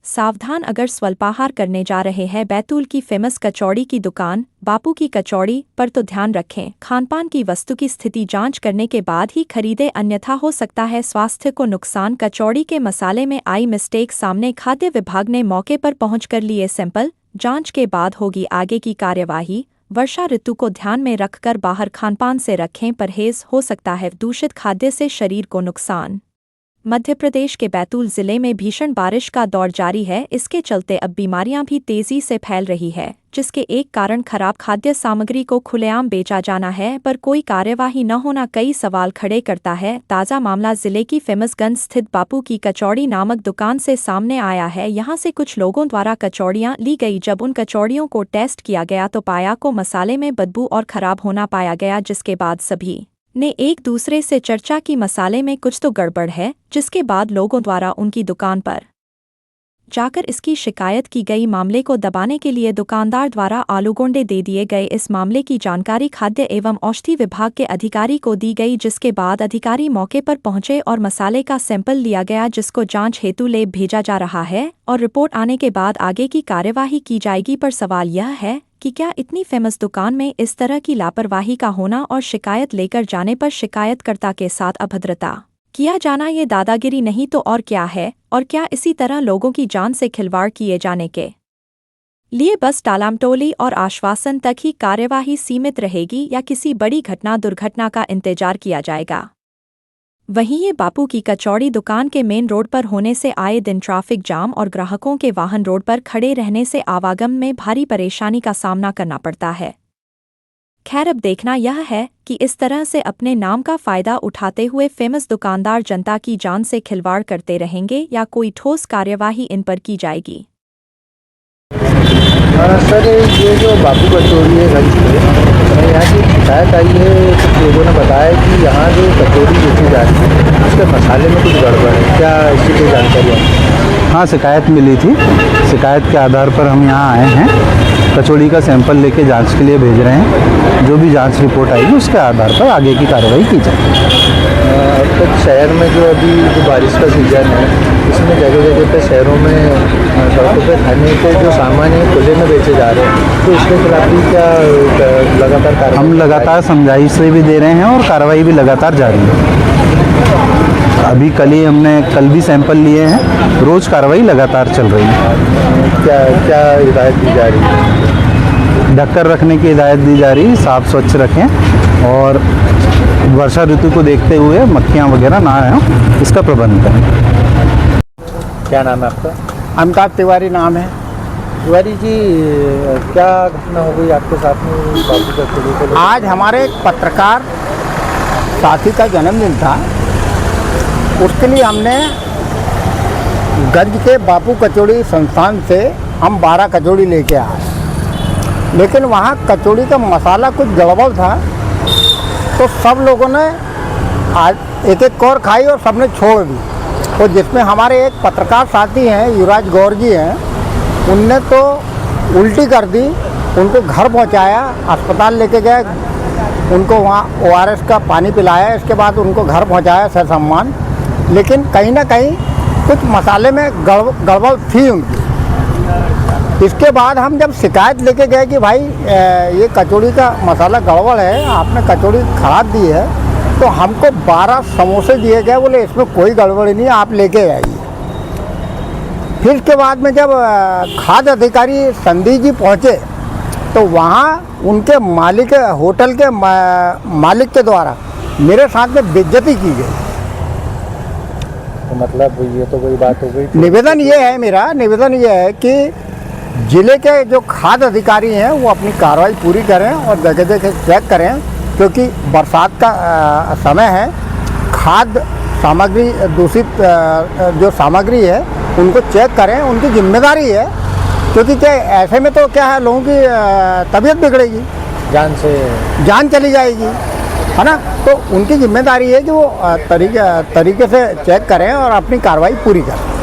सावधान अगर स्वल्पाहार करने जा रहे हैं बैतूल की फेमस कचौड़ी की दुकान बापू की कचौड़ी पर तो ध्यान रखें। खानपान की वस्तु की स्थिति जांच करने के बाद ही खरीदें, अन्यथा हो सकता है स्वास्थ्य को नुकसान। कचौड़ी के मसाले में आई मिस्टेक सामने, खाद्य विभाग ने मौके पर पहुंचकर लिए सैंपल। जांच के बाद होगी आगे की कार्यवाही। वर्षा ऋतु को ध्यान में रखकर बाहर खानपान से रखें परहेज, हो सकता है दूषित खाद्य से शरीर को नुकसान। मध्य प्रदेश के बैतूल जिले में भीषण बारिश का दौर जारी है। इसके चलते अब बीमारियां भी तेजी से फैल रही है, जिसके एक कारण खराब खाद्य सामग्री को खुलेआम बेचा जाना है, पर कोई कार्यवाही न होना कई सवाल खड़े करता है। ताज़ा मामला जिले की फेमसगंज स्थित बापू की कचौड़ी नामक दुकान से सामने आया है। यहां से कुछ लोगों द्वारा कचौड़ियां ली गई। जब उन कचौड़ियों को टेस्ट किया गया तो पाया को मसाले में बदबू और खराब होना पाया गया, जिसके बाद सभी ने एक दूसरे से चर्चा की मसाले में कुछ तो गड़बड़ है, जिसके बाद लोगों द्वारा उनकी दुकान पर जाकर इसकी शिकायत की गई। मामले को दबाने के लिए दुकानदार द्वारा आलूगोंडे दे दिए गए। इस मामले की जानकारी खाद्य एवं औषधि विभाग के अधिकारी को दी गई, जिसके बाद अधिकारी मौके पर पहुंचे और मसाले का सैंपल लिया गया, जिसको जांच हेतु लैब भेजा जा रहा है और रिपोर्ट आने के बाद आगे की कार्यवाही की जाएगी। पर सवाल यह है कि क्या इतनी फेमस दुकान में इस तरह की लापरवाही का होना और शिकायत लेकर जाने पर शिकायतकर्ता के साथ अभद्रता किया जाना ये दादागिरी नहीं तो और क्या है? और क्या इसी तरह लोगों की जान से खिलवाड़ किए जाने के लिए बस टालामटोली और आश्वासन तक ही कार्यवाही सीमित रहेगी, या किसी बड़ी घटना दुर्घटना का इंतजार किया जाएगा? वहीं ये बापू की कचौड़ी दुकान के मेन रोड पर होने से आए दिन ट्रैफिक जाम और ग्राहकों के वाहन रोड पर खड़े रहने से आवागमन में भारी परेशानी का सामना करना पड़ता है। खैर, अब देखना यह है कि इस तरह से अपने नाम का फायदा उठाते हुए फेमस दुकानदार जनता की जान से खिलवाड़ करते रहेंगे या कोई ठोस कार्यवाही इन पर की जाएगी। सर, ये जो बापू कचौड़ी है गंज पे, यहाँ की शिकायत आई है। कुछ लोगों ने बताया कि यहाँ जो कचौड़ी बेची जा रही है उसके मसाले में कुछ गड़बड़ है, क्या इसकी कोई जानकारी है? हाँ, शिकायत मिली थी। शिकायत के आधार पर हम यहाँ आए हैं। कचौड़ी का सैंपल लेके जांच के लिए भेज रहे हैं। जो भी जांच रिपोर्ट आएगी उसके आधार पर आगे की कार्रवाई की जाएगी। अब तक शहर में जो बारिश का सीजन है, इसमें जगह जगह पे शहरों में सड़कों पे खाने के जो सामान है खुले में बेचे जा रहे हैं, तो इसके खिलाफ भी क्या लगातार हम लगातार समझाइश भी दे रहे हैं और कार्रवाई भी लगातार जारी है। अभी कल भी सैंपल लिए हैं। रोज़ कार्रवाई लगातार चल रही है। क्या क्या हिदायत दी जा रही है? ढककर रखने की हिदायत दी जा रही है। साफ़ स्वच्छ रखें और वर्षा ऋतु को देखते हुए मक्खियाँ वगैरह ना आए, इसका प्रबंध करें। क्या नाम है आपका? अमिताभ तिवारी नाम है। तिवारी जी, क्या घटना हो गई आपके साथ में बापू कचौड़ी को? आज हमारे एक पत्रकार साथी का जन्मदिन था, उसके लिए हमने गंज के बापू कचौड़ी संस्थान से हम 12 कचौड़ी लेके आए, लेकिन वहाँ कचौड़ी का मसाला कुछ गड़बड़ था, तो सब लोगों ने आज एक एक कौर खाई और सबने छोड़ दी। तो जिसमें हमारे एक पत्रकार साथी हैं, युवराज गौर जी हैं, उनने तो उल्टी कर दी, उनको घर पहुंचाया, अस्पताल लेके गए, उनको वहाँ ORS का पानी पिलाया, इसके बाद उनको घर पहुंचाया ससम्मान। लेकिन कहीं ना कहीं कुछ मसाले में गड़बड़ थी उनकी। इसके बाद हम जब शिकायत लेके गए कि भाई ये कचौड़ी का मसाला गड़बड़ है, आपने कचौड़ी खराब दी है, तो हमको 12 समोसे दिए गए, बोले इसमें कोई गड़बड़ी नहीं, आप लेके आइए। फिर इसके बाद में जब खाद्य अधिकारी संदीप जी पहुँचे, तो वहाँ उनके मालिक, होटल के मालिक के द्वारा मेरे साथ में बेइज्जती की गई। तो मतलब ये तो कोई बात हो गई। निवेदन ये है, मेरा निवेदन ये है कि जिले के जो खाद्य अधिकारी हैं वो अपनी कार्रवाई पूरी करें और जगह जगह चेक करें, क्योंकि बरसात का समय है। खाद्य सामग्री दूषित जो सामग्री है उनको चेक करें, उनकी जिम्मेदारी है, क्योंकि क्या ऐसे में तो क्या है, लोगों की तबीयत बिगड़ेगी, जान चली जाएगी, है ना। तो उनकी जिम्मेदारी है कि वो तरीके से चेक करें और अपनी कार्रवाई पूरी करें।